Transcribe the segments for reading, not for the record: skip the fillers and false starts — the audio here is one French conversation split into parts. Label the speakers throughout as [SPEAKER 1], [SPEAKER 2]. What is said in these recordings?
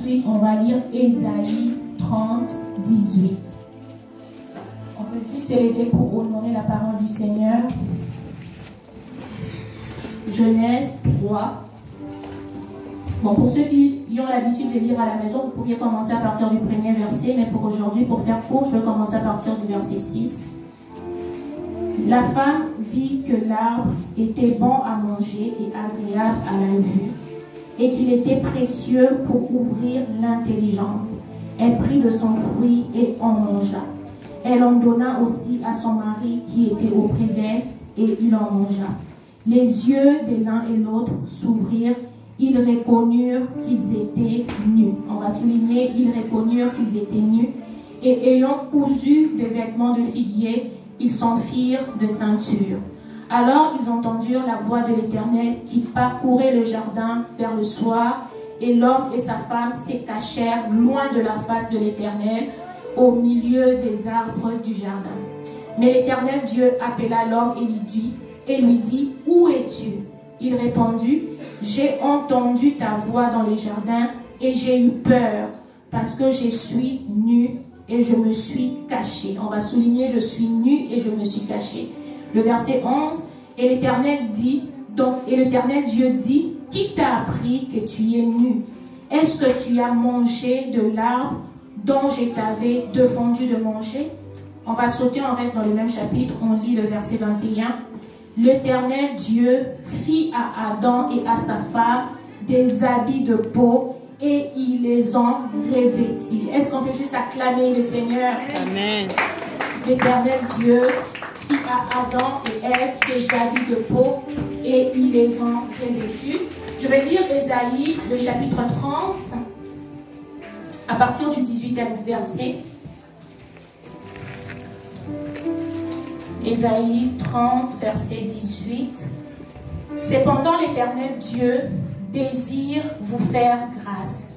[SPEAKER 1] suite, on va lire Ésaïe 30, 18. On peut juste s'élever pour honorer la parole du Seigneur. Genèse 3. Bon, pour ceux qui ont l'habitude de lire à la maison, vous pourriez commencer à partir du premier verset, mais pour aujourd'hui, pour faire court, je vais commencer à partir du verset 6. La femme vit que l'arbre était bon à manger et agréable à la vue, et qu'il était précieux pour ouvrir l'intelligence. Elle prit de son fruit et en mangea. Elle en donna aussi à son mari qui était auprès d'elle, et il en mangea. Les yeux de l'un et l'autre s'ouvrirent. Ils reconnurent qu'ils étaient nus. On va souligner, ils reconnurent qu'ils étaient nus. Et ayant cousu des vêtements de figuier, ils s'en firent de ceinture. Alors ils entendirent la voix de l'Éternel qui parcourait le jardin vers le soir, et l'homme et sa femme se cachèrent loin de la face de l'Éternel, au milieu des arbres du jardin. Mais l'Éternel Dieu appela l'homme et lui dit, où es-tu? Il répondit, j'ai entendu ta voix dans le jardin et j'ai eu peur parce que je suis nu et je me suis caché. On va souligner, je suis nu et je me suis caché. Le verset 11, et l'Éternel Dieu dit, qui t'a appris que tu es nu? Est-ce que tu as mangé de l'arbre dont je t'avais défendu de manger? On va sauter, on reste dans le même chapitre, on lit le verset 21. L'Éternel Dieu fit à Adam et à sa femme des habits de peau et il les en revêtit. Est-ce qu'on peut juste acclamer le Seigneur? Amen. L'Éternel Dieu fit à Adam et Ève des habits de peau et il les en revêtit. Je vais lire Ésaïe, le chapitre 30, à partir du 18e verset. Ésaïe 30, verset 18. Cependant, l'Éternel Dieu désire vous faire grâce,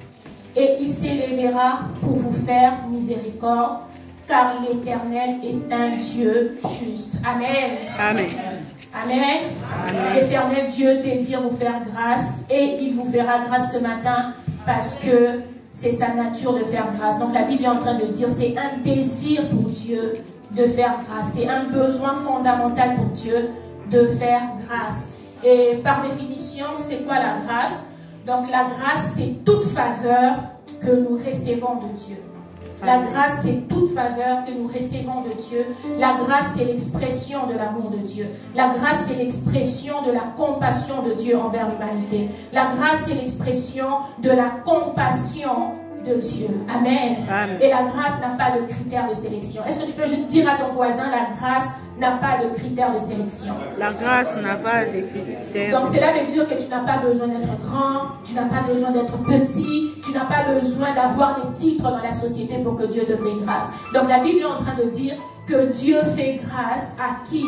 [SPEAKER 1] et il s'élèvera pour vous faire miséricorde, car l'Éternel est un Dieu juste. Amen. Amen. Amen. Amen. L'Éternel Dieu désire vous faire grâce, et il vous fera grâce ce matin, parce que c'est sa nature de faire grâce. Donc la Bible est en train de dire, c'est un désir pour Dieu de faire grâce. C'est un besoin fondamental pour Dieu de faire grâce. Et par définition, c'est quoi la grâce? Donc la grâce, c'est toute faveur que nous recevons de Dieu. La grâce, c'est toute faveur que nous recevons de Dieu. La grâce, c'est l'expression de l'amour de Dieu. La grâce, c'est l'expression de la compassion de Dieu envers l'humanité. La grâce, c'est l'expression de la compassion de Dieu. Amen. Amen. Et la grâce n'a pas de critères de sélection. Est-ce que tu peux juste dire à ton voisin, la grâce n'a pas de critères de sélection? La grâce n'a pas de critères. Donc cela veut dire que tu n'as pas besoin d'être grand, tu n'as pas besoin d'être petit, tu n'as pas besoin d'avoir des titres dans la société pour que Dieu te fait grâce. Donc la Bible est en train de dire que Dieu fait grâce à qui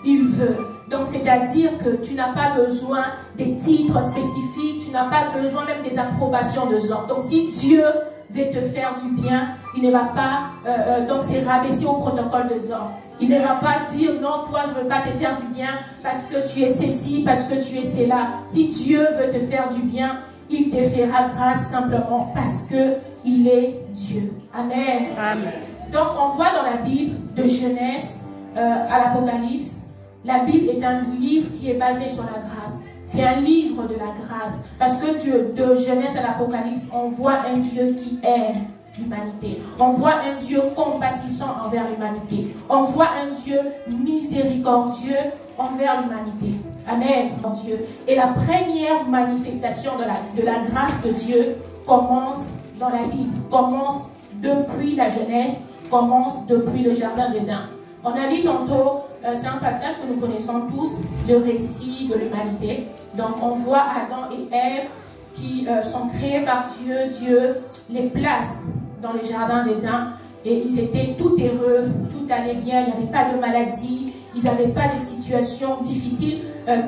[SPEAKER 1] il veut. Donc c'est-à-dire que tu n'as pas besoin des titres spécifiques, tu n'as pas besoin même des approbations de hommes. Donc si Dieu veut te faire du bien, il ne va pas donc c'est rabaisser au protocole des hommes. Il ne va pas dire non, toi je ne veux pas te faire du bien parce que tu es ceci, parce que tu es cela. Si Dieu veut te faire du bien, il te fera grâce simplement parce qu'il est Dieu. Amen. Amen. Donc on voit dans la Bible, de Genèse à l'Apocalypse, la Bible est un livre qui est basé sur la grâce. C'est un livre de la grâce. Parce que Dieu, de Genèse à l'Apocalypse, on voit un Dieu qui aime l'humanité. On voit un Dieu compatissant envers l'humanité. On voit un Dieu miséricordieux envers l'humanité. Amen, mon Dieu. Et la première manifestation de la grâce de Dieu commence dans la Bible, commence depuis la Genèse, commence depuis le Jardin d'Éden. On a lu tantôt, c'est un passage que nous connaissons tous, le récit de l'humanité. Donc on voit Adam et Ève qui sont créés par Dieu. Dieu les place dans le Jardin d'Éden et ils étaient tout heureux, tout allait bien, il n'y avait pas de maladie, ils n'avaient pas de situations difficiles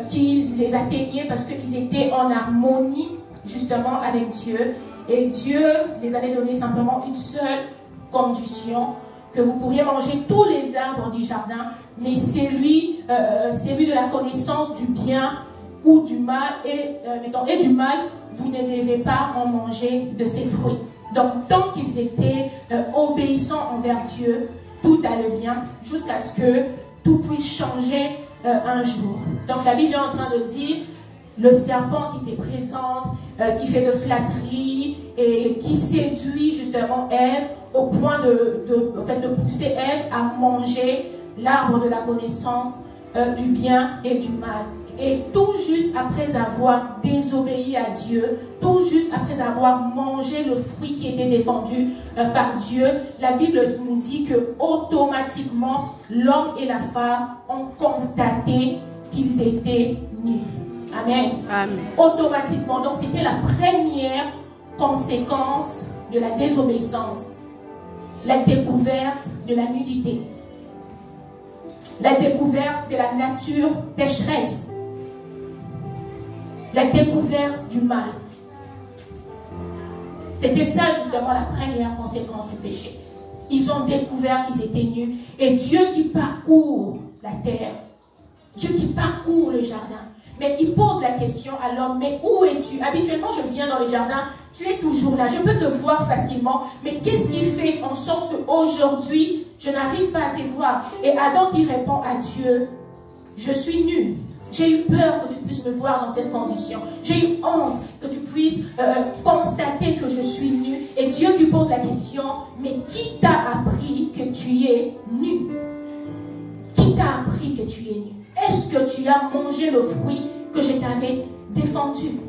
[SPEAKER 1] qui les atteignaient parce qu'ils étaient en harmonie justement avec Dieu. Et Dieu les avait donné simplement une seule condition, que vous pourriez manger tous les arbres du jardin, mais celui de la connaissance du bien ou du mal, et du mal vous ne devez pas en manger de ces fruits. Donc, tant qu'ils étaient obéissants envers Dieu, tout allait bien, jusqu'à ce que tout puisse changer un jour. Donc, la Bible est en train de dire, le serpent qui se présente, qui fait de flatterie et qui séduit justement Ève au point de pousser Ève à manger l'arbre de la connaissance du bien et du mal. Et tout juste après avoir désobéi à Dieu, tout juste après avoir mangé le fruit qui était défendu par Dieu, la Bible nous dit que automatiquement l'homme et la femme ont constaté qu'ils étaient nus. Amen. Amen. Automatiquement. Donc c'était la première conséquence de la désobéissance. La découverte de la nudité. La découverte de la nature pécheresse. La découverte du mal. C'était ça justement la première conséquence du péché. Ils ont découvert qu'ils étaient nus. Et Dieu qui parcourt la terre, Dieu qui parcourt le jardin, mais il pose la question à l'homme, mais où es-tu? Habituellement, je viens dans le jardin, tu es toujours là, je peux te voir facilement, mais qu'est-ce qui fait en sorte qu'aujourd'hui, je n'arrive pas à te voir? Et Adam qui répond à Dieu, je suis nu. J'ai eu peur que tu puisses me voir dans cette condition. J'ai eu honte que tu puisses constater que je suis nu. Et Dieu qui pose la question, mais qui t'a appris que tu es nu? Qui t'a appris que tu es nu? Est-ce que tu as mangé le fruit que je t'avais défendu?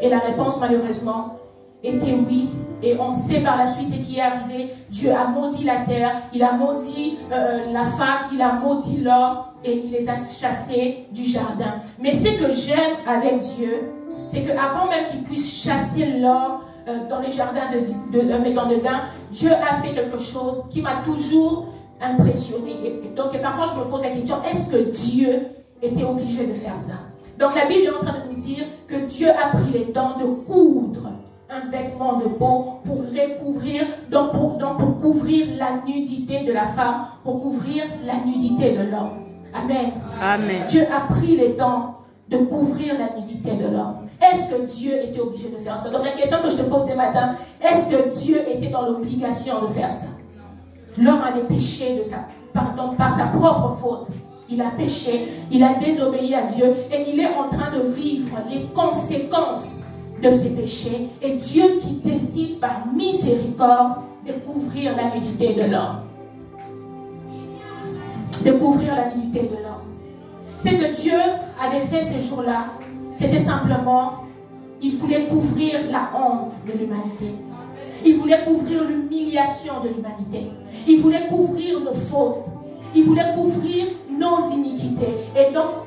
[SPEAKER 1] Et la réponse, malheureusement, était oui. Et on sait par la suite ce qui est arrivé. Dieu a maudit la terre, il a maudit la femme, il a maudit l'homme et il les a chassés du jardin. Mais ce que j'aime avec Dieu, c'est qu'avant même qu'il puisse chasser l'homme dans les jardins mettant dedans, Dieu a fait quelque chose qui m'a toujours impressionné. Et donc parfois je me pose la question, est-ce que Dieu était obligé de faire ça? Donc la Bible est en train de nous dire que Dieu a pris le temps de coudre un vêtement de peau pour recouvrir, pour couvrir la nudité de la femme, pour couvrir la nudité de l'homme. Amen. Amen. Dieu a pris le temps de couvrir la nudité de l'homme. Est-ce que Dieu était obligé de faire ça? Donc la question que je te pose ce matin, est-ce que Dieu était dans l'obligation de faire ça? L'homme avait péché par sa propre faute. Il a péché, il a désobéi à Dieu et il est en train de vivre les conséquences de ses péchés. Et Dieu qui décide par miséricorde de couvrir la nudité de l'homme. De couvrir la nudité de l'homme. Ce que Dieu avait fait ce jour-là, c'était simplement, il voulait couvrir la honte de l'humanité. Il voulait couvrir l'humiliation de l'humanité. Il voulait couvrir nos fautes. Il voulait couvrir nos iniquités.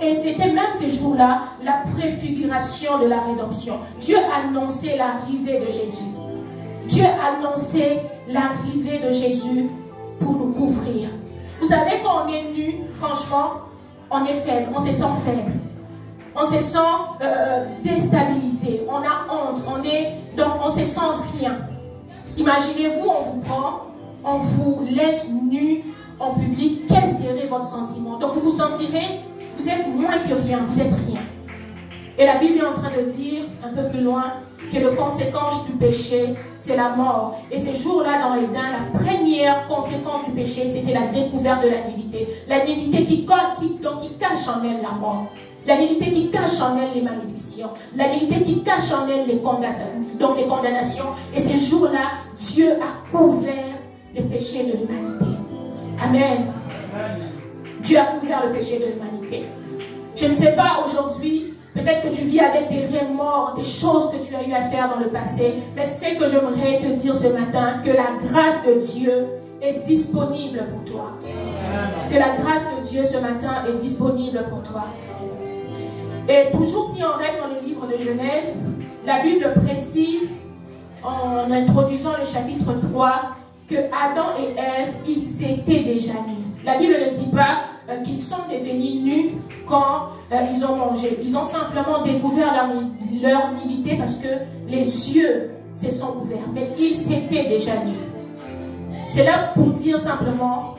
[SPEAKER 1] Et c'était même ces jours-là la préfiguration de la rédemption. Dieu annonçait l'arrivée de Jésus. Dieu annonçait l'arrivée de Jésus pour nous couvrir. Vous savez, quand on est nu, franchement, on est faible, on se sent faible. On se sent déstabilisé, on a honte, donc on se sent rien. Imaginez-vous, on vous prend, on vous laisse nu en public, quel serait votre sentiment? Donc vous vous sentirez, vous êtes moins que rien, vous êtes rien. Et la Bible est en train de dire, un peu plus loin, que la conséquence du péché, c'est la mort. Et ces jours-là dans Éden, la première conséquence du péché, c'était la découverte de la nudité. La nudité qui cache en elle la mort. La nudité qui cache en elle les malédictions. La nudité qui cache en elle les condamnations. Et ces jours-là, Dieu a couvert le péché de l'humanité. Amen. Dieu a couvert le péché de l'humanité. Je ne sais pas aujourd'hui, peut-être que tu vis avec des remords, des choses que tu as eu à faire dans le passé, mais c'est que j'aimerais te dire ce matin que la grâce de Dieu est disponible pour toi. Que la grâce de Dieu ce matin est disponible pour toi. Et toujours si on reste dans le livre de Genèse, la Bible précise, en introduisant le chapitre 3, que Adam et Ève, ils étaient déjà nus. La Bible ne dit pas qu'ils sont devenus nus quand ils ont mangé. Ils ont simplement découvert leur nudité parce que les yeux se sont ouverts. Mais ils étaient déjà nus. C'est là pour dire simplement,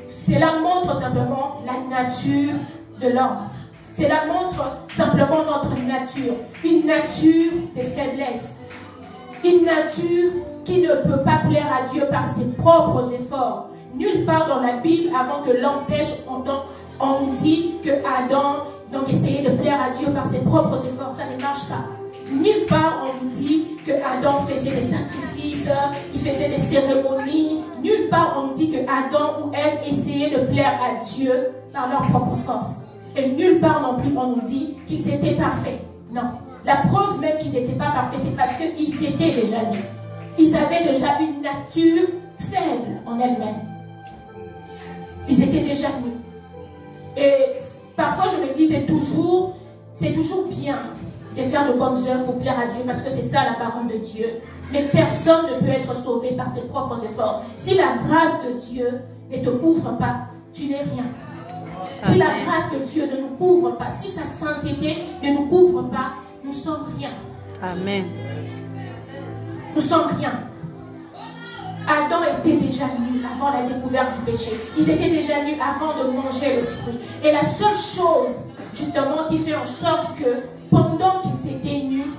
[SPEAKER 1] cela montre simplement la nature de l'homme. Cela montre simplement notre nature, une nature de faiblesse, une nature qui ne peut pas plaire à Dieu par ses propres efforts. Nulle part dans la Bible, avant que l'homme pêche, on nous dit que Adam donc essayait de plaire à Dieu par ses propres efforts. Ça ne marche pas. Nulle part on nous dit que Adam faisait des sacrifices, il faisait des cérémonies. Nulle part on nous dit que Adam ou Ève essayaient de plaire à Dieu par leur propre force. Et nulle part non plus on nous dit qu'ils étaient parfaits. Non. La preuve même qu'ils n'étaient pas parfaits, c'est parce qu'ils étaient déjà nus. Ils avaient déjà une nature faible en elle-même. Ils étaient déjà nus. Et parfois je me dis, c'est toujours bien de faire de bonnes œuvres pour plaire à Dieu, parce que c'est ça la parole de Dieu. Mais personne ne peut être sauvé par ses propres efforts. Si la grâce de Dieu ne te couvre pas, tu n'es rien. Si la grâce de Dieu ne nous couvre pas, si sa sainteté ne nous couvre pas, nous sommes rien.
[SPEAKER 2] Amen.
[SPEAKER 1] Nous sommes rien. Adam était déjà nu avant la découverte du péché. Ils étaient déjà nus avant de manger le fruit. Et la seule chose, justement, qui fait en sorte que pendant qu'ils étaient nus,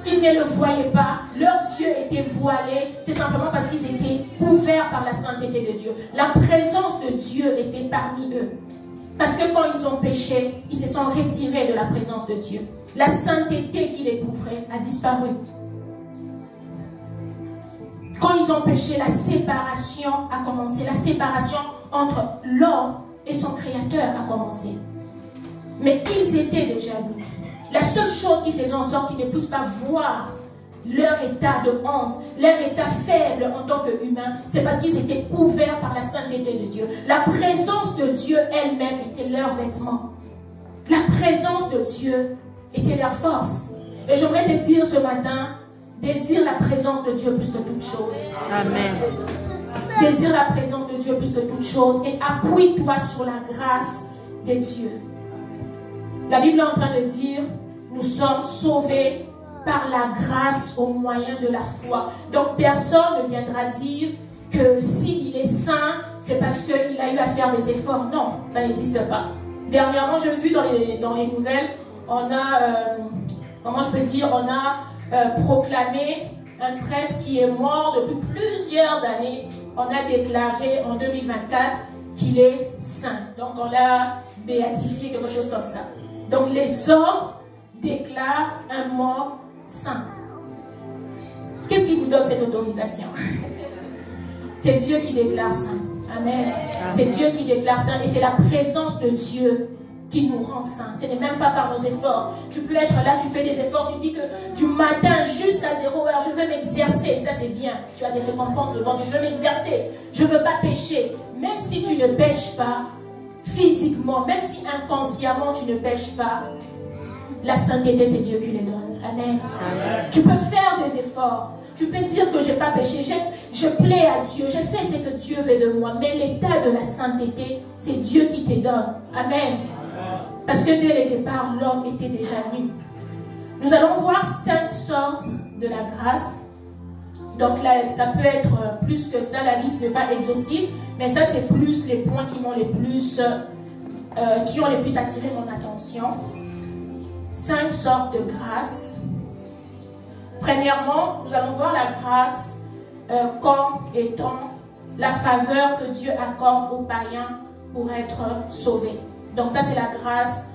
[SPEAKER 1] ils ne le voyaient pas, leurs yeux étaient voilés, c'est simplement parce qu'ils étaient couverts par la sainteté de Dieu. La présence de Dieu était parmi eux. Parce que quand ils ont péché, ils se sont retirés de la présence de Dieu. La sainteté qui les couvrait a disparu. Quand ils ont péché, la séparation a commencé. La séparation entre l'homme et son créateur a commencé. Mais ils étaient déjà nus. La seule chose qui faisait en sorte qu'ils ne puissent pas voir leur état de honte, leur état faible en tant qu'humains, c'est parce qu'ils étaient couverts par la sainteté de Dieu. La présence de Dieu elle-même était leur vêtement. La présence de Dieu était leur force. Et j'aimerais te dire ce matin, désire la présence de Dieu plus que toute chose.
[SPEAKER 2] Amen.
[SPEAKER 1] Désire la présence de Dieu plus que toute chose et appuie-toi sur la grâce de Dieu. La Bible est en train de dire, nous sommes sauvés par la grâce au moyen de la foi. Donc personne ne viendra dire que s'il est saint, c'est parce qu'il a eu à faire des efforts. Non, ça n'existe pas. Dernièrement, j'ai vu dans les nouvelles, on a, comment je peux dire, on a proclamé un prêtre qui est mort depuis plusieurs années. On a déclaré en 2024 qu'il est saint. Donc on l'a béatifié, quelque chose comme ça. Donc les hommes déclarent un mort saint. Qu'est-ce qui vous donne cette autorisation? C'est Dieu qui déclare saint. Amen. C'est Dieu qui déclare saint et c'est la présence de Dieu qui nous rend saints. Ce n'est même pas par nos efforts. Tu peux être là, tu fais des efforts, tu dis que du matin jusqu'à 0 heure, je veux m'exercer. Ça c'est bien. Tu as des récompenses devant Dieu. Je veux m'exercer. Je ne veux pas pécher. Même si tu ne pêches pas physiquement, même si inconsciemment tu ne pêches pas, la sainteté c'est Dieu qui les donne. Amen. Amen. Tu peux faire des efforts. Tu peux dire que je n'ai pas péché, je plais à Dieu, je fais ce que Dieu veut de moi. Mais l'état de la sainteté, c'est Dieu qui te donne. Amen. Parce que dès le départ, l'homme était déjà nu. Nous allons voir 5 sortes de la grâce. Donc là, ça peut être plus que ça, la liste n'est pas exhaustive. Mais ça, c'est plus les points qui ont les plus attiré mon attention. 5 sortes de grâce. Premièrement, nous allons voir la grâce comme étant la faveur que Dieu accorde aux païens pour être sauvés. Donc ça, c'est la grâce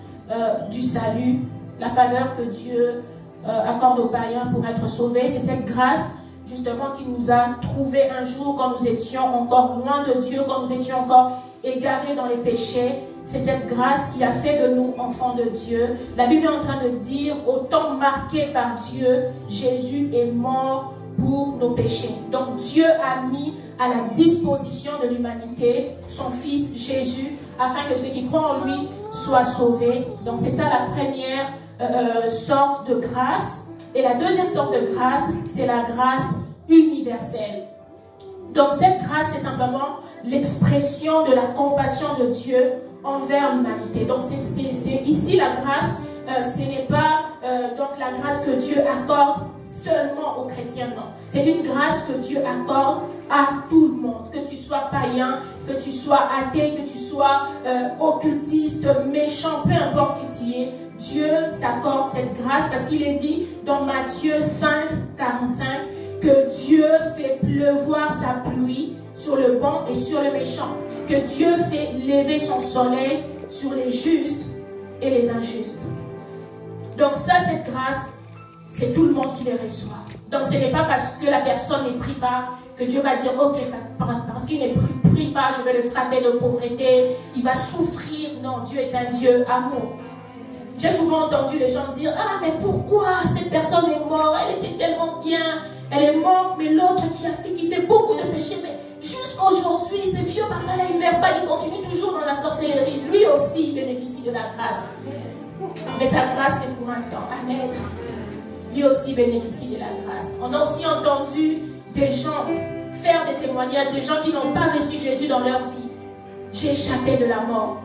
[SPEAKER 1] du salut, la faveur que Dieu accorde aux païens pour être sauvés. C'est cette grâce, justement, qui nous a trouvés un jour quand nous étions encore loin de Dieu, quand nous étions encore égarés dans les péchés. C'est cette grâce qui a fait de nous enfants de Dieu. La Bible est en train de dire, au temps marqué par Dieu, Jésus est mort pour nos péchés. Donc Dieu a mis à la disposition de l'humanité son Fils Jésus, afin que ceux qui croient en lui soient sauvés. Donc c'est ça la première sorte de grâce. Et la deuxième sorte de grâce, c'est la grâce universelle. Donc cette grâce, c'est simplement l'expression de la compassion de Dieu envers l'humanité. Donc c'est ici la grâce, ce n'est pas donc la grâce que Dieu accorde seulement aux chrétiens, non. C'est une grâce que Dieu accorde à tout le monde. Que tu sois païen, que tu sois athée, que tu sois occultiste, méchant, peu importe qui tu es, Dieu t'accorde cette grâce parce qu'il est dit dans Matthieu 5, 45 que Dieu fait pleuvoir sa pluie sur le bon et sur le méchant. Que Dieu fait lever son soleil sur les justes et les injustes. Donc ça, cette grâce, c'est tout le monde qui les reçoit. Donc ce n'est pas parce que la personne ne prie pas que Dieu va dire, ok, parce qu'il ne prie pas, je vais le frapper de pauvreté, il va souffrir. Non, Dieu est un Dieu amour. J'ai souvent entendu les gens dire, ah mais pourquoi cette personne est morte, elle était tellement bien, elle est morte, mais l'autre qui fait beaucoup de péchés, mais jusqu'aujourd'hui, ce vieux papa là, il ne meurt pas, il continue toujours dans la sorcellerie. Lui aussi, il bénéficie de la grâce. Mais sa grâce, c'est pour un temps. Amen. Lui aussi bénéficie de la grâce. On a aussi entendu des gens faire des témoignages, des gens qui n'ont pas reçu Jésus dans leur vie. J'ai échappé de la mort.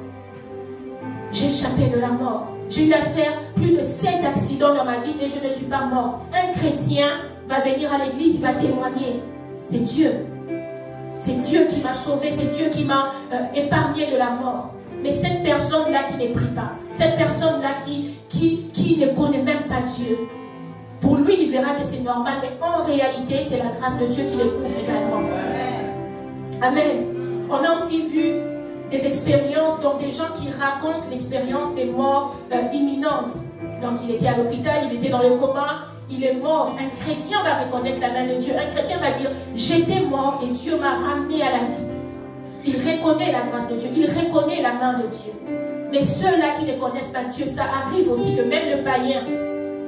[SPEAKER 1] J'ai échappé de la mort. J'ai eu à faire plus de 7 accidents dans ma vie et je ne suis pas morte. Un chrétien va venir à l'église, il va témoigner. C'est Dieu. C'est Dieu qui m'a sauvé, c'est Dieu qui m'a épargné de la mort. Mais cette personne-là qui ne prie pas, cette personne-là qui ne connaît même pas Dieu, pour lui, il verra que c'est normal, mais en réalité, c'est la grâce de Dieu qui le couvre également. Amen. On a aussi vu des expériences, donc des gens qui racontent l'expérience des morts imminentes. Donc il était à l'hôpital, il était dans le coma, il est mort. Un chrétien va reconnaître la main de Dieu. Un chrétien va dire, j'étais mort et Dieu m'a ramené à la vie. Il reconnaît la grâce de Dieu, il reconnaît la main de Dieu. Mais ceux-là qui ne connaissent pas Dieu, ça arrive aussi que même le païen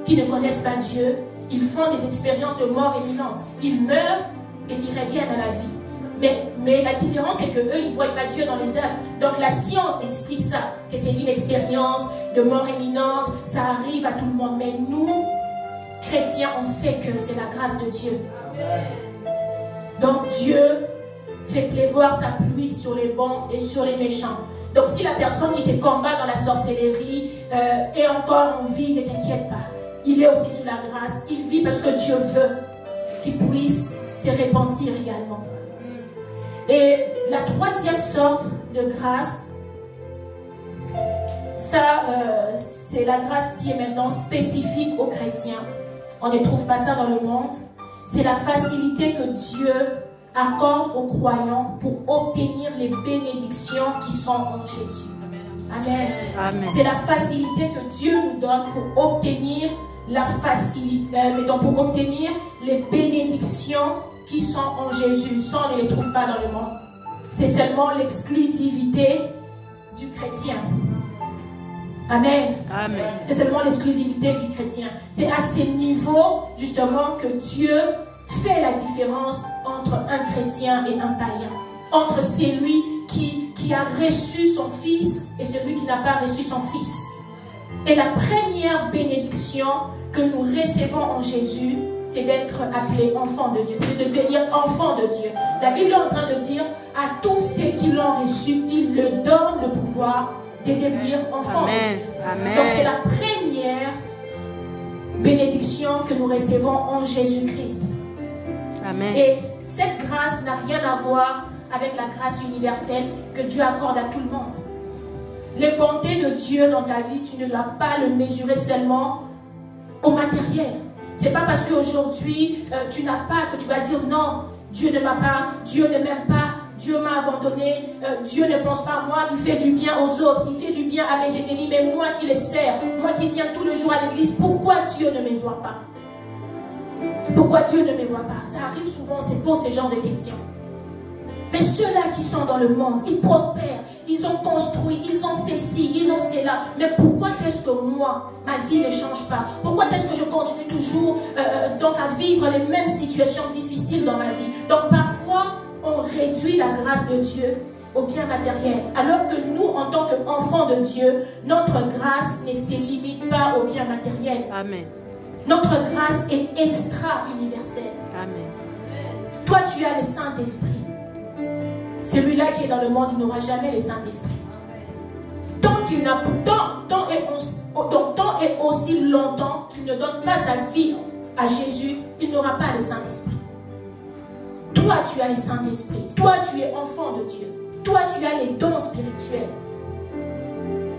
[SPEAKER 1] qui ne connaissent pas Dieu, ils font des expériences de mort imminente. Ils meurent et ils reviennent à la vie. Mais la différence, c'est qu'eux, ils ne voient pas Dieu dans les actes. Donc la science explique ça, que c'est une expérience de mort imminente, ça arrive à tout le monde. Mais nous, chrétiens, on sait que c'est la grâce de Dieu. Donc Dieu fait pleuvoir sa pluie sur les bons et sur les méchants. Donc si la personne qui te combat dans la sorcellerie est encore en vie, ne t'inquiète pas. Il est aussi sous la grâce. Il vit parce que Dieu veut qu'il puisse se repentir également. Et la troisième sorte de grâce, ça, c'est la grâce qui est maintenant spécifique aux chrétiens. On ne trouve pas ça dans le monde. C'est la facilité que Dieu accorde aux croyants pour obtenir les bénédictions qui sont en Jésus. Amen. Amen. C'est la facilité que Dieu nous donne pour obtenir la facilité, pour obtenir les bénédictions qui sont en Jésus. Ça, on ne les trouve pas dans le monde. C'est seulement l'exclusivité du chrétien. Amen. Amen. C'est seulement l'exclusivité du chrétien. C'est à ce niveau, justement, que Dieu fait la différence entre un chrétien et un païen. Entre celui qui a reçu son fils et celui qui n'a pas reçu son fils. Et la première bénédiction que nous recevons en Jésus, c'est d'être appelé enfant de Dieu, c'est de devenir enfant de Dieu. La Bible est en train de dire à tous ceux qui l'ont reçu, il leur donne le pouvoir de devenir enfant de Dieu. Amen. Donc c'est la première bénédiction que nous recevons en Jésus-Christ. Amen. Et cette grâce n'a rien à voir avec la grâce universelle que Dieu accorde à tout le monde. Les bontés de Dieu dans ta vie, tu ne dois pas le mesurer seulement au matériel. C'est pas parce qu'aujourd'hui tu n'as pas que tu vas dire non, Dieu ne m'a pas, Dieu ne m'aime pas, Dieu m'a abandonné, Dieu ne pense pas à moi, il fait du bien aux autres, il fait du bien à mes ennemis, mais moi qui les sers, moi qui viens tout le jour à l'église, pourquoi Dieu ne me voit pas? Pourquoi Dieu ne me voit pas? Ça arrive souvent, c'est pour ce genre de questions. Mais ceux-là qui sont dans le monde, ils prospèrent, ils ont construit, ils ont ceci, ils ont cela. Mais pourquoi est-ce que moi, ma vie ne change pas? Pourquoi est-ce que je continue toujours donc à vivre les mêmes situations difficiles dans ma vie? Donc parfois, on réduit la grâce de Dieu au bien matériel. Alors que nous, en tant qu'enfants de Dieu, notre grâce ne se limite pas au bien matériel. Amen. Notre grâce est extra-universelle. Amen. Toi, tu as le Saint-Esprit. Celui-là qui est dans le monde, il n'aura jamais le Saint-Esprit. Tant qu'il n'a tant et aussi longtemps qu'il ne donne pas sa vie à Jésus, il n'aura pas le Saint-Esprit. Toi, tu as le Saint-Esprit. Toi, tu es enfant de Dieu. Toi, tu as les dons spirituels.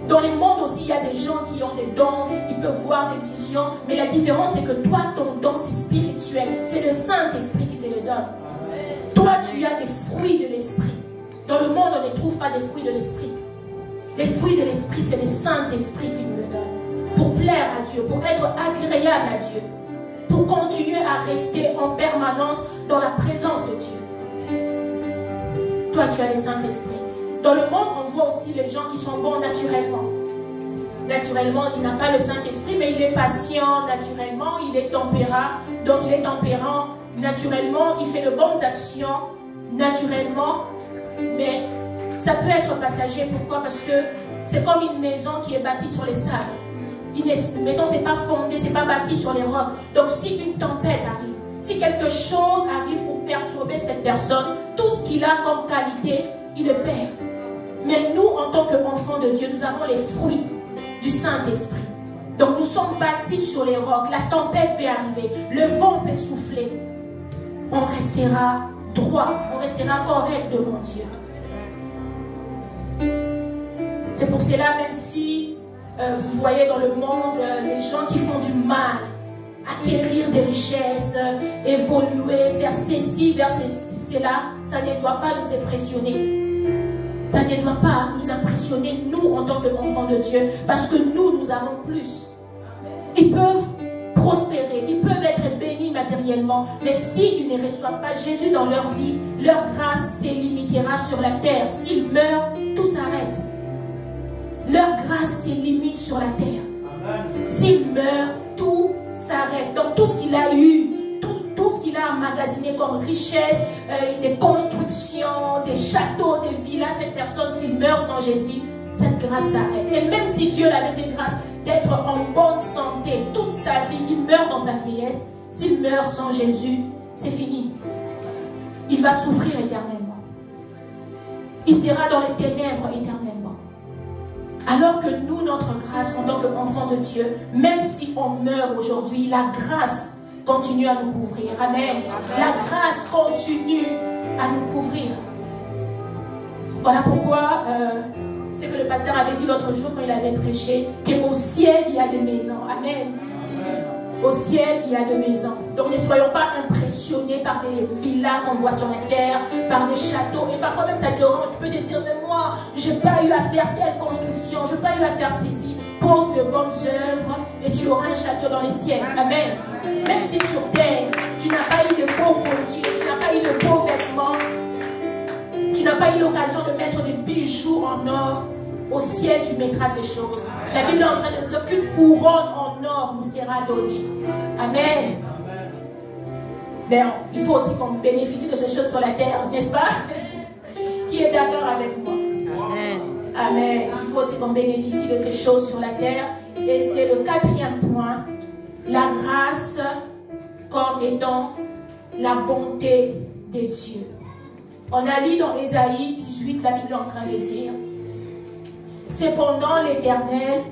[SPEAKER 1] Dans le monde aussi, il y a des gens qui ont des dons, ils peuvent voir des visions, mais la différence, c'est que toi, ton don, c'est spirituel. C'est le Saint-Esprit qui te le donne. Toi, tu as des fruits de l'Esprit. Dans le monde, on ne trouve pas des fruits de l'Esprit. Les fruits de l'Esprit, c'est le Saint-Esprit qui nous le donne. Pour plaire à Dieu, pour être agréable à Dieu. Pour continuer à rester en permanence dans la présence de Dieu. Toi, tu as le Saint-Esprit. Dans le monde, on voit aussi les gens qui sont bons naturellement. Naturellement, il n'a pas le Saint-Esprit, mais il est patient naturellement, il est tempérant. Donc, il est tempérant naturellement, il fait de bonnes actions naturellement. Mais ça peut être passager. Pourquoi? Parce que c'est comme une maison qui est bâtie sur les sables. Mettons, c'est pas fondé, c'est pas bâti sur les rocs. Donc, si une tempête arrive, si quelque chose arrive pour perturber cette personne, tout ce qu'il a comme qualité, il le perd. Mais nous, en tant qu'enfants de Dieu, nous avons les fruits du Saint-Esprit. Donc, nous sommes bâtis sur les rocs. La tempête peut arriver, le vent peut souffler. On restera droit, on restera correct devant Dieu. C'est pour cela, même si vous voyez dans le monde les gens qui font du mal, acquérir des richesses, évoluer, faire ceci, vers cela, ça ne doit pas nous impressionner. Ça ne doit pas nous impressionner, nous, en tant qu'enfants de Dieu, parce que nous avons plus. Ils peuvent prospérer, ils peuvent être bénis matériellement, mais s'ils ne reçoivent pas Jésus dans leur vie, leur grâce se limitera sur la terre. S'ils meurent, tout s'arrête. Leur grâce se limite sur la terre. S'ils meurent, tout s'arrête. Donc tout ce qu'il a eu, tout ce qu'il a emmagasiné comme richesse, des constructions, des châteaux, des villas, cette personne, s'il meurt sans Jésus, cette grâce s'arrête. Et même si Dieu l'avait fait grâce d'être en bonne santé toute sa vie, il meurt dans sa vieillesse, s'il meurt sans Jésus, c'est fini. Il va souffrir éternellement. Il sera dans les ténèbres éternellement. Alors que nous, notre grâce, en tant qu'enfants de Dieu, même si on meurt aujourd'hui, la grâce continue à nous couvrir. Amen. La grâce continue à nous couvrir. Voilà pourquoi c'est que le pasteur avait dit l'autre jour quand il avait prêché, qu'au ciel il y a des maisons. Amen. Au ciel il y a des maisons. Donc ne soyons pas impressionnés par des villas qu'on voit sur la terre, par des châteaux. Et parfois même ça te dérange. Tu peux te dire, mais moi, j'ai pas eu à faire telle construction, j'ai pas eu à faire ceci. Pose de bonnes œuvres et tu auras un château dans les ciels. Amen. Même si sur terre, tu n'as pas eu de beaux colliers, tu n'as pas eu de beaux vêtements, tu n'as pas eu l'occasion de mettre des bijoux en or, au ciel tu mettras ces choses. La Bible est en train de dire qu'une couronne en or nous sera donnée. Amen. Mais il faut aussi qu'on bénéficie de ces choses sur la terre, n'est-ce pas? Qui est d'accord avec moi? Amen. Amen. Il faut aussi qu'on bénéficie de ces choses sur la terre. Et c'est le quatrième point. La grâce comme étant la bonté de Dieu. On a lu dans Ésaïe 18, la Bible est en train de dire: cependant l'Éternel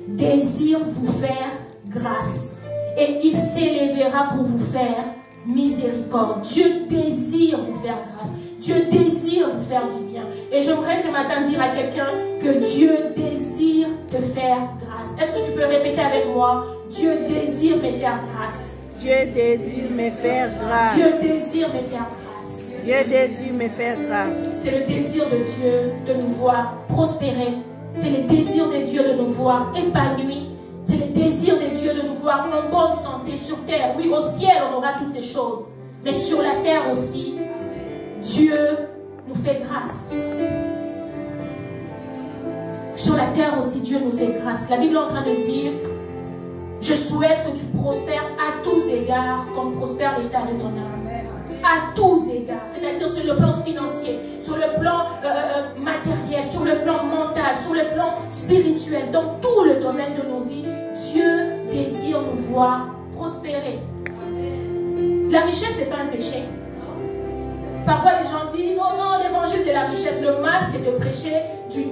[SPEAKER 1] désire vous faire grâce et il s'élèvera pour vous faire miséricorde. Dieu désire vous faire grâce. Dieu désire vous faire du bien. Et j'aimerais ce matin dire à quelqu'un que Dieu désire te faire grâce. Est-ce que tu peux répéter avec moi? Dieu désire me faire grâce.
[SPEAKER 2] Dieu désire me faire grâce.
[SPEAKER 1] Dieu désire me faire grâce.
[SPEAKER 2] Dieu désire me faire grâce.
[SPEAKER 1] C'est le désir de Dieu de nous voir prospérer. C'est le désir de Dieu de nous voir épanouis. C'est le désir de Dieu de nous voir en bonne santé sur terre. Oui, au ciel, on aura toutes ces choses. Mais sur la terre aussi, Dieu nous fait grâce. Sur la terre aussi, Dieu nous fait grâce. La Bible est en train de dire: je souhaite que tu prospères à tous égards comme prospère l'état de ton âme. À tous égards. C'est-à-dire sur le plan financier, sur le plan matériel, sur le plan mental, sur le plan spirituel. Dans tout le domaine de nos vies, Dieu désire nous voir prospérer. La richesse, ce n'est pas un péché. Parfois les gens disent: oh non, l'évangile de la richesse. Le mal, c'est de prêcher du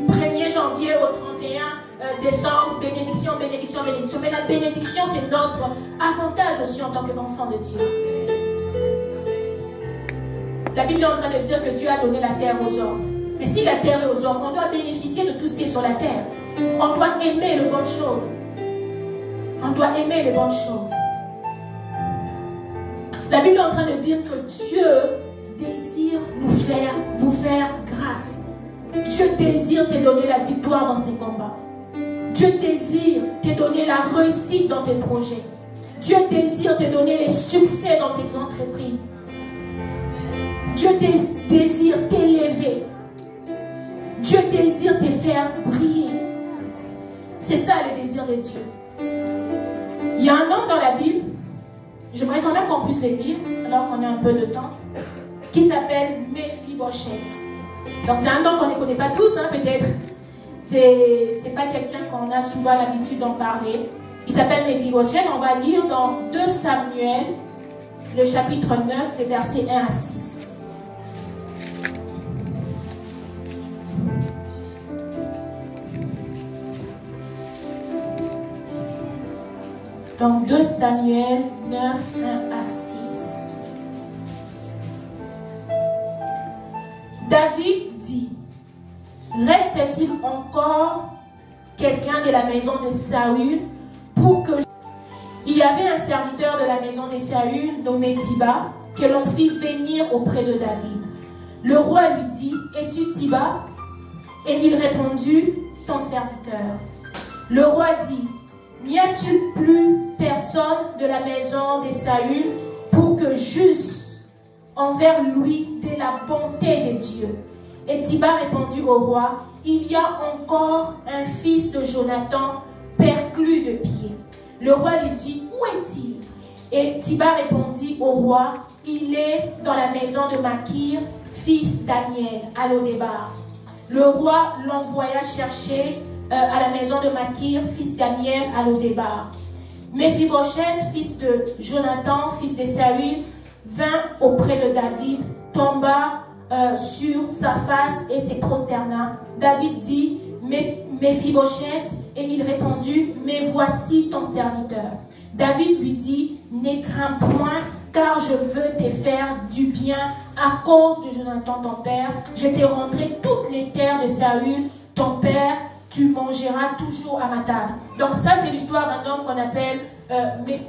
[SPEAKER 1] 1er janvier janvier au 31 décembre, bénédiction, bénédiction, bénédiction. Mais la bénédiction, c'est notre avantage aussi en tant qu'enfant de Dieu. La Bible est en train de dire que Dieu a donné la terre aux hommes. Mais si la terre est aux hommes, on doit bénéficier de tout ce qui est sur la terre. On doit aimer les bonnes choses. On doit aimer les bonnes choses. La Bible est en train de dire que Dieu désire vous faire grâce. Dieu désire te donner la victoire dans ses combats. Dieu désire te donner la réussite dans tes projets. Dieu désire te donner les succès dans tes entreprises. Dieu désire t'élever. Dieu désire te faire briller. C'est ça le désir de Dieu. Il y a un homme dans la Bible, j'aimerais quand même qu'on puisse le lire, alors qu'on a un peu de temps, qui s'appelle Mephibosheth. Donc c'est un nom qu'on ne connaît pas tous, hein, peut-être. C'est pas quelqu'un qu'on a souvent l'habitude d'en parler. Il s'appelle Mephibosheth. On va lire dans 2 Samuel, le chapitre 9, les versets 1 à 6. Donc 2 Samuel 9, 1 à 6. David dit, reste-t-il encore quelqu'un de la maison de Saül pour que... Il y avait un serviteur de la maison de Saül nommé Tiba que l'on fit venir auprès de David. Le roi lui dit, es-tu Tiba? Et il répondit, ton serviteur. Le roi dit, n'y a-t-il plus personne de la maison de Saül pour que j'eusse envers lui de la bonté de Dieu? Et Tiba répondit au roi, il y a encore un fils de Jonathan perclus de pied. Le roi lui dit, où est-il? Et Tiba répondit au roi, il est dans la maison de Makir, fils d'Amiel, à Lodébar. Le roi l'envoya chercher à la maison de Makir, fils d'Amiel, à Lodébar. Mephibosheth, fils de Jonathan, fils de Saül, vint auprès de David, tomba sur sa face et se prosterna. David dit, Mephibosheth, et il répondit, mais voici ton serviteur. David lui dit, n'aie craint point, car je veux te faire du bien à cause de Jonathan ton père. Je te rendrai toutes les terres de Saül, ton père, tu mangeras toujours à ma table. Donc ça, c'est l'histoire d'un homme qu'on appelle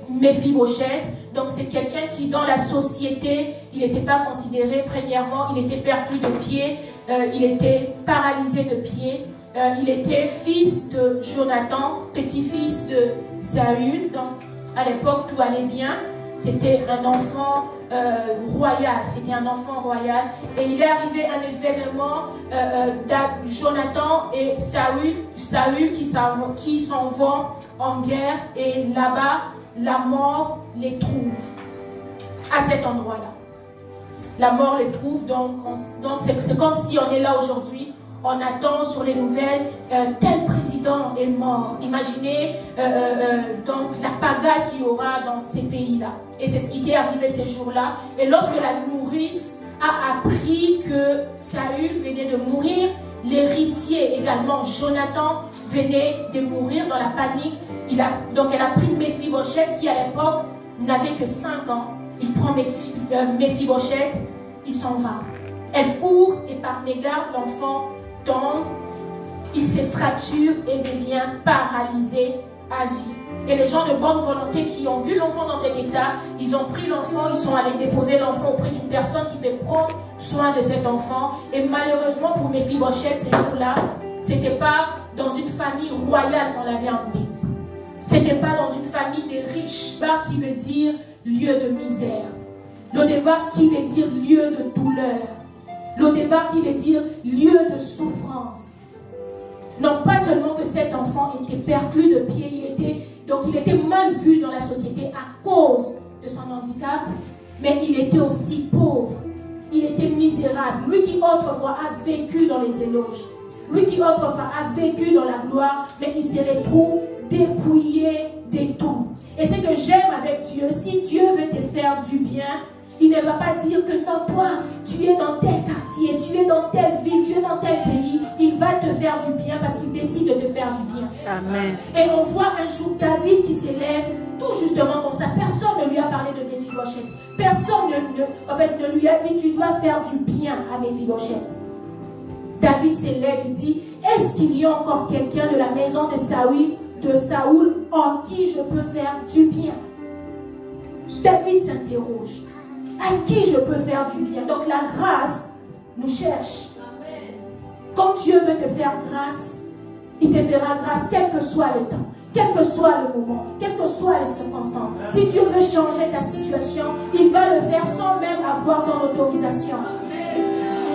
[SPEAKER 1] Mephibosheth. Donc c'est quelqu'un qui, dans la société, il n'était pas considéré, premièrement, il était perclus de pied, il était paralysé de pied, il était fils de Jonathan, petit-fils de Saül. Donc à l'époque, tout allait bien. C'était un enfant royal. C'était un enfant royal. Et il est arrivé un événement Jonathan et Saül qui s'en vont en guerre. Et là-bas, la mort les trouve. À cet endroit-là. La mort les trouve. Donc c'est comme si on est là aujourd'hui. On attend sur les nouvelles, tel président est mort. Imaginez donc la pagaille qu'il y aura dans ces pays-là. Et c'est ce qui est arrivé ces jours-là. Et lorsque la nourrice a appris que Saül venait de mourir, l'héritier également, Jonathan, venait de mourir dans la panique. Donc elle a pris Mephibosheth qui à l'époque n'avait que 5 ans. Il prend Mephibosheth, il s'en va. Elle court et par mégarde, l'enfant tombe, il se fracture et devient paralysé à vie. Et les gens de bonne volonté qui ont vu l'enfant dans cet état, ils ont pris l'enfant, ils sont allés déposer l'enfant auprès d'une personne qui peut prendre soin de cet enfant. Et malheureusement pour Mephibosheth, ces jours-là, c'était pas dans une famille royale qu'on l'avait emmené. C'était pas dans une famille des riches. Lodébar qui veut dire lieu de misère. Lodébar qui veut dire lieu de douleur. Lodébar qui veut dire lieu de souffrance. Non pas seulement que cet enfant était perclus de pied, il était mal vu dans la société à cause de son handicap, mais il était aussi pauvre. Il était misérable. Lui qui autrefois a vécu dans les éloges, lui qui autrefois a vécu dans la gloire, mais il se retrouve dépouillé de tout. Et ce que j'aime avec Dieu, si Dieu veut te faire du bien, il ne va pas dire que non, toi, tu es dans tel quartier, tu es dans telle ville, tu es dans tel pays. Il il va te faire du bien parce qu'il décide de te faire du bien.
[SPEAKER 2] Amen.
[SPEAKER 1] Et on voit un jour David qui s'élève, tout justement comme ça. Personne ne lui a parlé de Méphibosheth. Personne ne lui a dit, tu dois faire du bien à Méphibosheth. David s'élève et dit, est-ce qu'il y a encore quelqu'un de la maison de Saoul en qui je peux faire du bien? David s'interroge, à qui je peux faire du bien? Donc la grâce nous cherche. Quand Dieu veut te faire grâce, il te fera grâce quel que soit le temps, quel que soit le moment, quelles que soient les circonstances. Si Dieu veut changer ta situation, il va le faire sans même avoir ton autorisation.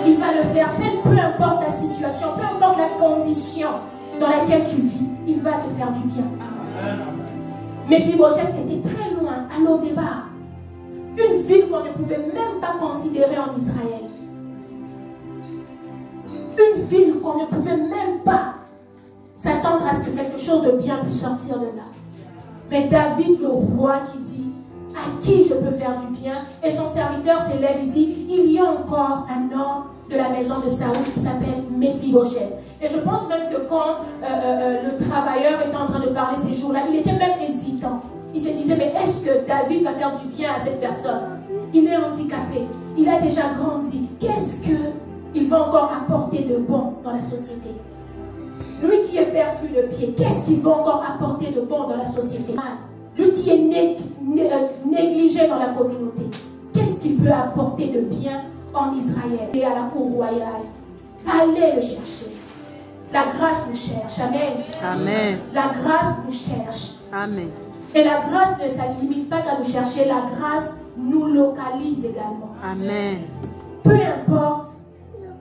[SPEAKER 1] Il va le faire, peu importe ta situation, peu importe la condition dans laquelle tu vis, il va te faire du bien. Méphibosheth était très loin, à Lo-Débar, une ville qu'on ne pouvait même pas considérer en Israël. Une ville qu'on ne pouvait même pas s'attendre à ce que quelque chose de bien puisse sortir de là. Mais David, le roi, qui dit, à qui je peux faire du bien? Et son serviteur s'élève et dit, il y a encore un homme de la maison de Saoul qui s'appelle Méphibosheth. Et je pense même que quand le travailleur était en train de parler ces jours-là, il était même hésitant. Il se disait, mais est-ce que David va faire du bien à cette personne? Il est handicapé, il a déjà grandi. Qu'est-ce qu'il va encore apporter de bon dans la société? Lui qui est perdu de pied, qu'est-ce qu'il va encore apporter de bon dans la société? Lui qui est négligé dans la communauté, qu'est-ce qu'il peut apporter de bien en Israël et à la cour royale? Allez le chercher. La grâce nous cherche. Amen.
[SPEAKER 2] Amen.
[SPEAKER 1] La grâce nous cherche.
[SPEAKER 2] Amen.
[SPEAKER 1] Et la grâce ne se limite pas qu'à nous chercher. La grâce nous localise également.
[SPEAKER 2] Amen.
[SPEAKER 1] Peu importe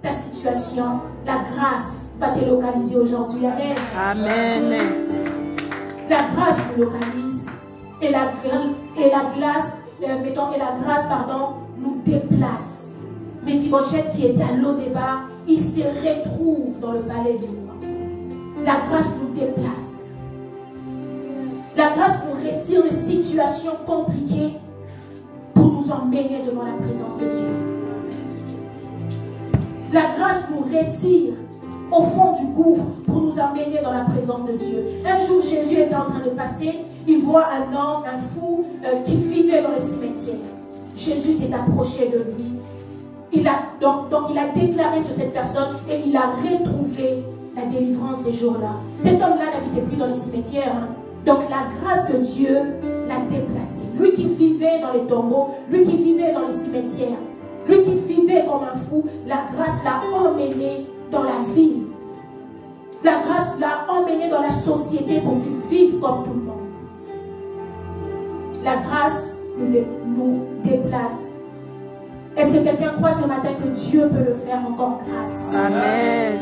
[SPEAKER 1] ta situation, la grâce va te localiser aujourd'hui. Amen.
[SPEAKER 2] Amen.
[SPEAKER 1] La grâce nous localise. Et la grâce, nous déplace. Méphibosheth qui était à Lo-Débar, il se retrouve dans le palais du roi. La grâce nous déplace. La grâce nous retire des situations compliquées pour nous emmener devant la présence de Dieu. La grâce nous retire au fond du gouffre pour nous emmener dans la présence de Dieu. Un jour, Jésus était en train de passer, il voit un homme, un fou qui vivait dans le cimetière. Jésus s'est approché de lui. Donc il a déclaré sur cette personne et il a retrouvé la délivrance ces jours-là. Cet homme-là n'habitait plus dans le cimetière. Donc la grâce de Dieu l'a déplacé. Lui qui vivait dans les tombeaux, lui qui vivait dans les cimetières, lui qui vivait comme un fou, la grâce l'a emmené dans la ville. La grâce l'a emmené dans la société pour qu'il vive comme tout le monde. La grâce nous déplace. Est-ce que quelqu'un croit ce matin que Dieu peut le faire encore grâce?
[SPEAKER 2] Amen.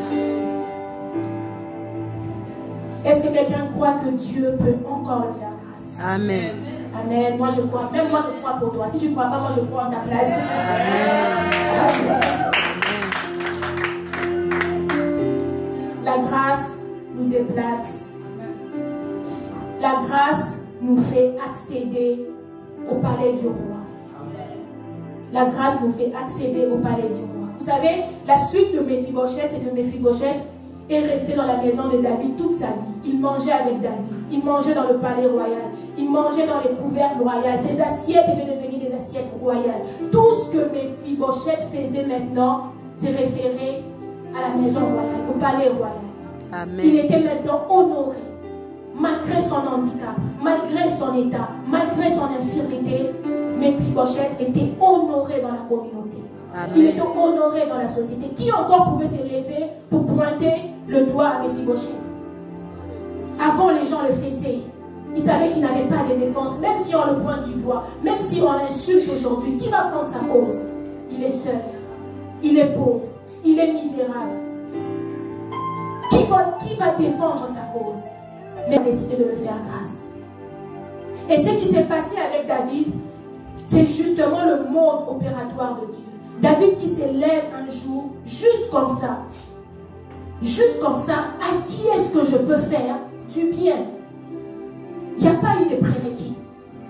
[SPEAKER 1] Est-ce que quelqu'un croit que Dieu peut encore le faire grâce?
[SPEAKER 2] Amen.
[SPEAKER 1] Amen. Moi je crois. Même moi je crois pour toi. Si tu ne crois pas, moi je crois en ta place.
[SPEAKER 2] Amen.
[SPEAKER 1] La grâce nous déplace. La grâce nous fait accéder au palais du roi. La grâce nous fait accéder au palais du roi. Vous savez, la suite de Méphibosheth, c'est que Méphibosheth est resté dans la maison de David toute sa vie. Il mangeait avec David. Il mangeait dans le palais royal. Il mangeait dans les couvercles royales. Ses assiettes étaient devenues des assiettes royales. Tout ce que Méphibosheth faisait maintenant, c'est référé à la maison royale, au palais royal.
[SPEAKER 2] Amen.
[SPEAKER 1] Il était maintenant honoré. Malgré son handicap, malgré son état, malgré son infirmité, Méphibosheth était honoré dans la communauté.
[SPEAKER 2] Amen.
[SPEAKER 1] Il était honoré dans la société. Qui encore pouvait s'élever pour pointer le doigt à Méphibosheth? Avant, les gens le faisaient. Ils savaient qu'il n'avait pas de défense. Même si on le pointe du doigt, même si on l'insulte aujourd'hui, qui va prendre sa cause? Il est seul. Il est pauvre. Il est misérable. Qui va défendre sa cause? Mais il a décidé de le faire grâce. Et ce qui s'est passé avec David, c'est justement le mode opératoire de Dieu. David qui s'élève un jour, juste comme ça, à qui est-ce que je peux faire du bien? Il n'y a pas eu de prérequis.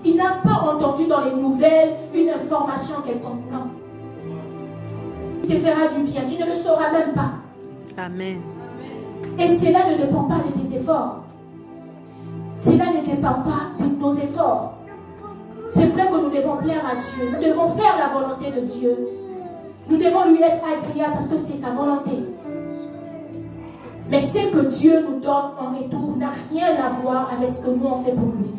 [SPEAKER 1] Il n'a pas entendu dans les nouvelles une information quelconque. Non. Il te fera du bien, tu ne le sauras même pas.
[SPEAKER 2] Amen.
[SPEAKER 1] Et cela ne dépend pas de tes efforts. Cela ne dépend pas de nos efforts. C'est vrai que nous devons plaire à Dieu. Nous devons faire la volonté de Dieu. Nous devons lui être agréables parce que c'est sa volonté. Mais ce que Dieu nous donne en retour n'a rien à voir avec ce que nous on fait pour lui.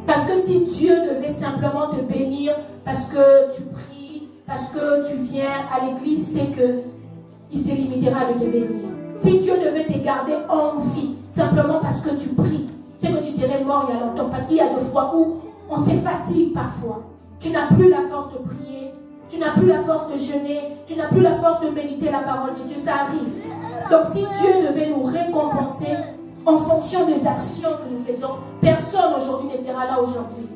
[SPEAKER 1] Parce que si Dieu devait simplement te bénir parce que tu pries, parce que tu viens à l'église, c'est qu'il se limitera de te bénir. Si Dieu devait te garder en vie simplement parce que tu pries, c'est que tu serais mort il y a longtemps. Parce qu'il y a des fois où on se fatigue parfois. Tu n'as plus la force de prier, tu n'as plus la force de jeûner, tu n'as plus la force de méditer la parole de Dieu. Ça arrive. Donc si Dieu devait nous récompenser en fonction des actions que nous faisons, personne aujourd'hui ne sera là aujourd'hui.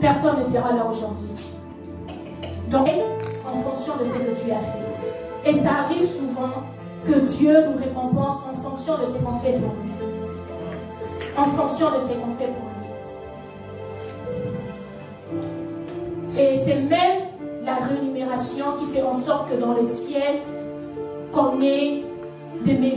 [SPEAKER 1] Personne ne sera là aujourd'hui. Donc, en fonction de ce que tu as fait. Et ça arrive souvent que Dieu nous récompense en fonction de ce qu'on fait pour lui. En fonction de ce qu'on fait pour lui. Et c'est même la rémunération qui fait en sorte que dans le ciel, qu'on ait des maisons